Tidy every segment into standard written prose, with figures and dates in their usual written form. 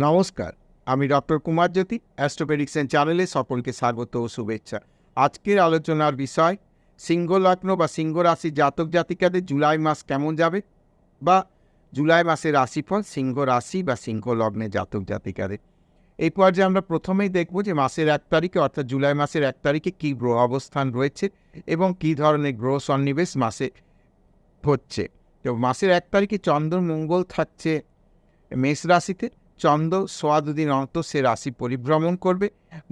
নমস্কার, আমি ডক্টর কুমার জ্যোতি, astro prediction চ্যানেলে সকলকে স্বাগত ও শুভেচ্ছা। আজকের আলোচনার বিষয় সিংহ লগ্ন বা সিংহ রাশির জাতক জাতিকাদের জুলাই মাস কেমন যাবে, বা জুলাই মাসের রাশিফল সিংহ রাশি বা সিংহ লগ্নের জাতক জাতিকাদের। এই পর্যায়ে আমরা প্রথমেই দেখব যে মাসের 1 তারিখে অর্থাৎ জুলাই মাসের 1 তারিখে কী গ্রহ অবস্থান রয়েছে এবং কী ধরনের গ্রহ সন্নিবেশ মাসে হচ্ছে। তো মাসের 1 তারিখে চন্দ্র মঙ্গল থাকছে মেষ রাশিতে। চন্দ্র সোয়া দুদিন অন্তর সে রাশি পরিভ্রমণ করবে।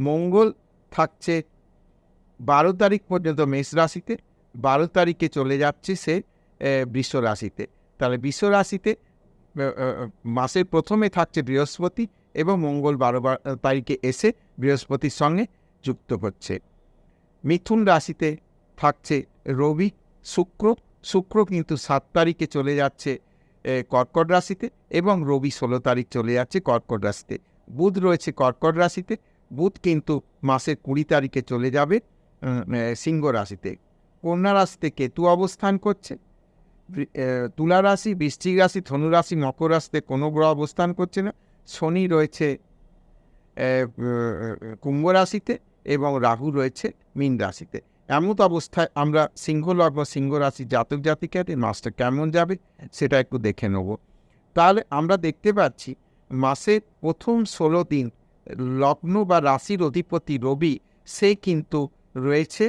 মঙ্গল থাকছে 12 তারিখ পর্যন্ত মেষ রাশিতে, 12 তারিখে চলে যাচ্ছে সে বৃষ রাশিতে। তাহলে বৃষ রাশিতে মাসের প্রথমে থাকছে বৃহস্পতি এবং মঙ্গল 12 তারিখে এসে বৃহস্পতির সঙ্গে যুক্ত হচ্ছে। মিথুন রাশিতে থাকছে রবি, শুক্র কিন্তু 7 তারিখে চলে যাচ্ছে কর্কট রাশিতে এবং রবি 16 তারিখ চলে যাচ্ছে কর্কট রাশিতে। বুধ রয়েছে কর্কট রাশিতে, বুধ কিন্তু মাসের 20 তারিখে চলে যাবে সিংহ রাশিতে। কন্যা রাশিতে কেতু অবস্থান করছে। তুলা রাশি, বৃশ্চিক রাশি, ধনু রাশি, মকর রাশিতে কোনো গ্রহ অবস্থান করছে না। শনি রয়েছে কুম্ভ রাশিতে এবং রাহু রয়েছে মীন রাশিতে। এমত অবস্থায় আমরা সিংহ লগ্ন সিংহ রাশি জাতক জাতিকাদের মাসটা কেমন যাবে সেটা একটু দেখে নেব। তাহলে আমরা দেখতে পাচ্ছি মাসের প্রথম 16 দিন লগ্ন বা রাশির অধিপতি রবি সে কিন্তু রয়েছে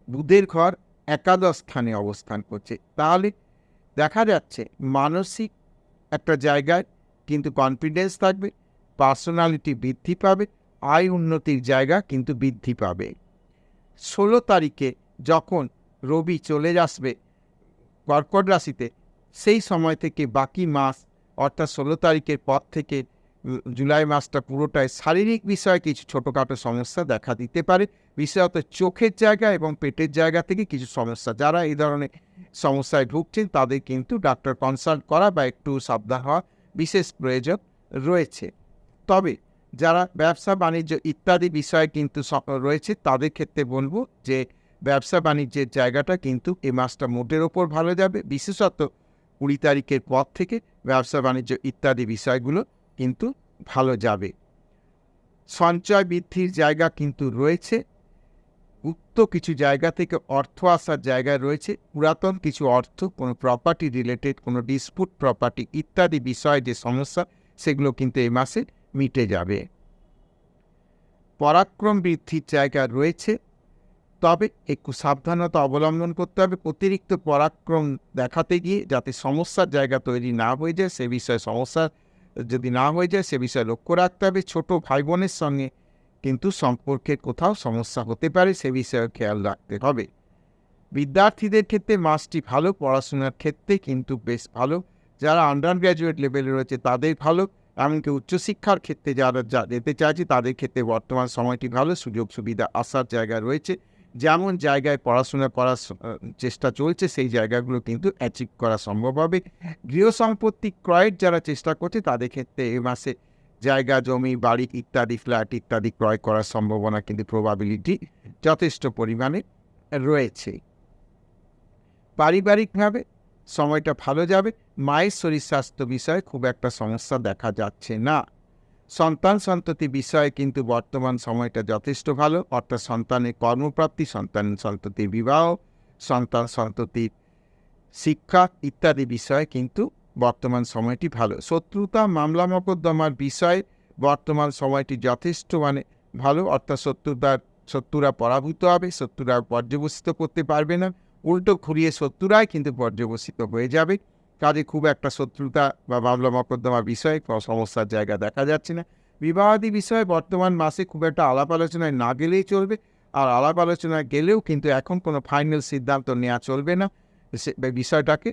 বুধের ঘর একাদশ স্থানে অবস্থান করছে। তাহলে দেখা যাচ্ছে মানসিক একটা জায়গায় কিন্তু কনফিডেন্স থাকবে, পার্সোনালিটি বৃদ্ধি পাবে, আয় উন্নতির জায়গা কিন্তু বৃদ্ধি পাবে। 16 তারিখে যখন রবি চলে আসবে কর্কট রাশিতে, সেই সময় থেকে বাকি মাস অর্থাৎ 16 তারিখের পর থেকে জুলাই মাসটা পুরোটাই শারীরিক বিষয়ে কিছু ছোটোখাটো সমস্যা দেখা দিতে পারে, বিশেষত চোখের জায়গা এবং পেটের জায়গা থেকে কিছু সমস্যা। যারা এই ধরনের সমস্যায় ভুগছেন তাদের কিন্তু ডাক্তার কনসাল্ট করা বা একটু সাবধান হওয়া বিশেষ প্রয়োজন রয়েছে। তবে যারা ব্যবসা বাণিজ্য ইত্যাদি বিষয় কিন্তু রয়েছে তাদের ক্ষেত্রে বলবো যে ব্যবসা বাণিজ্যের জায়গাটা কিন্তু এই মাসটা মোটের ওপর ভালো যাবে। বিশেষত 20 তারিখের পর থেকে ব্যবসা বাণিজ্য ইত্যাদি বিষয়গুলো কিন্তু ভালো যাবে। সঞ্চয় বৃদ্ধির জায়গা কিন্তু রয়েছে, গুপ্ত কিছু জায়গা থেকে অর্থ আসার জায়গায় রয়েছে, পুরাতন কিছু অর্থ, কোনো প্রপার্টি রিলেটেড কোনো ডিসপুট প্রপার্টি ইত্যাদি বিষয়ে যে সমস্যা সেগুলো কিন্তু এই মাসে মিটে যাবে। পরাক্রম বৃদ্ধির জায়গা রয়েছে, তবে একটু সাবধানতা অবলম্বন করতে হবে। অতিরিক্ত পরাক্রম দেখাতে গিয়ে যাতে সমস্যার জায়গা তৈরি না হয়ে যায়, সে বিষয়ে সমস্যা যদি না হয়ে যায় সে বিষয়ে লক্ষ্য রাখতে হবে। ছোট ভাই বোনের সঙ্গে কিন্তু সম্পর্কের কোথাও সমস্যা হতে পারে, সে বিষয়ে খেয়াল রাখতে হবে। বিদ্যার্থীদের ক্ষেত্রে মাসটি ভালো, পড়াশোনার ক্ষেত্রে কিন্তু বেশ ভালো। যারা আন্ডার গ্র্যাজুয়েট লেভেলে রয়েছে তাদের ভালো, এমনকি উচ্চশিক্ষার ক্ষেত্রে যারা যেতে চাইছে তাদের ক্ষেত্রে বর্তমান সময়টি ভালো, সুযোগ সুবিধা আসার জায়গা রয়েছে। যেমন জায়গায় পড়াশোনা করার চেষ্টা চলছে সেই জায়গাগুলো কিন্তু অ্যাচিভ করা সম্ভব হবে। গৃহ সম্পত্তি ক্রয়ের যারা চেষ্টা করছে তাদের ক্ষেত্রে এই মাসে জায়গা জমি বাড়ি ইত্যাদি ফ্ল্যাট ইত্যাদি ক্রয় করার সম্ভাবনা কিন্তু প্রবাবিলিটি যথেষ্ট পরিমাণে রয়েছে। পারিবারিকভাবে সময়টা ভালো যাবে, মায়ের শরীর স্বাস্থ্য বিষয়ে খুব একটা সমস্যা দেখা যাচ্ছে না। সন্তান সন্ততি বিষয়ে কিন্তু বর্তমান সময়টা যথেষ্ট ভালো, অর্থাৎ সন্তানের কর্মপ্রাপ্তি, সন্তান সন্ততির বিবাহ, সন্তান সন্ততির শিক্ষা ইত্যাদি বিষয়ে কিন্তু বর্তমান সময়টি ভালো। শত্রুতা মামলা মোকদ্দমার বিষয়ে বর্তমান সময়টি যথেষ্ট ভালো, অর্থাৎ শত্রুরা পরাভূত হবে, শত্রুরা পর্যবসিত করতে পারবে না, উল্টো ঘুরিয়ে শত্রুরাই কিন্তু পর্যবসিত হয়ে যাবে। কাজে খুব একটা শত্রুতা বা মামলা মোকদ্দমার বিষয়ে সমস্যার জায়গা দেখা যাচ্ছে না। বিবাহাদি বিষয়ে বর্তমান মাসে খুব একটা আলাপ আলোচনায় না গেলেই চলবে, আর আলাপ আলোচনায় গেলেও কিন্তু এখন কোনো ফাইনাল সিদ্ধান্ত নেওয়া চলবে না। বিষয়টাকে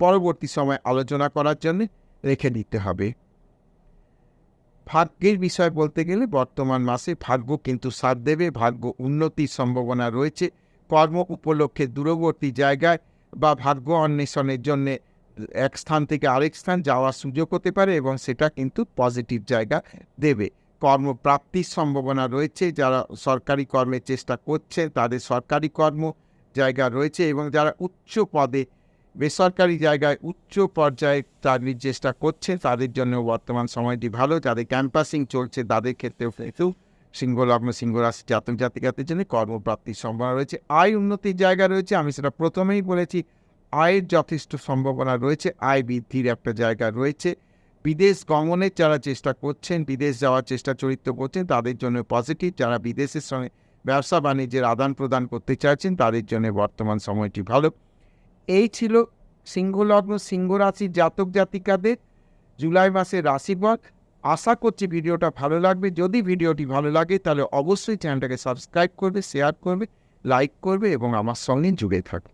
পরবর্তী সময় আলোচনা করার জন্য রেখে দিতে হবে। ভাগ্যের বিষয় বলতে গেলে বর্তমান মাসে ভাগ্য কিন্তু সাথ দেবে, ভাগ্য উন্নতির সম্ভাবনা রয়েছে। কর্ম উপলক্ষে দূরবর্তী জায়গায় বা ভাগ্য অন্বেষণের জন্য এক স্থান থেকে আরেক স্থান যাওয়ার সুযোগ হতে পারে এবং সেটা কিন্তু পজিটিভ জায়গা দেবে। কর্মপ্রাপ্তির সম্ভাবনা রয়েছে, যারা সরকারি কর্মের চেষ্টা করছে তাদের সরকারি কর্ম জায়গা রয়েছে এবং যারা উচ্চ পদে বেসরকারি জায়গায় উচ্চ পর্যায়ে চাকরির চেষ্টা করছে, তাদের জন্য বর্তমান সময়টি ভালো। যাদের ক্যাম্পাসিং চলছে তাদের ক্ষেত্রেও কিন্তু সিংহলগ্ন সিংহরাশি জাতক জাতিকাদের জন্য কর্মপ্রাপ্তির সম্ভাবনা রয়েছে। আয় উন্নতির জায়গা রয়েছে, আমি সেটা প্রথমেই বলেছি। আয়ের যথেষ্ট সম্ভাবনা রয়েছে, আয় বৃদ্ধির একটা জায়গা রয়েছে। বিদেশ গমনের যারা চেষ্টা করছেন, বিদেশ যাওয়ার চেষ্টা চরিত্র করছেন, তাদের জন্য পজিটিভ। যারা বিদেশের সঙ্গে ব্যবসা বাণিজ্যের আদান প্রদান করতে চাইছেন তাদের জন্য বর্তমান সময়টি ভালো। এই ছিল সিংহলগ্ন সিংহরাশির জাতক জাতিকাদের জুলাই মাসের রাশিফল। আশা করছি ভিডিওটা ভালো লাগবে। যদি ভিডিওটি ভালো লাগে তাহলে অবশ্যই চ্যানেলটাকে সাবস্ক্রাইব করবে, শেয়ার করবে, লাইক করবে এবং আমার সঙ্গে জুড়ে থাকবে।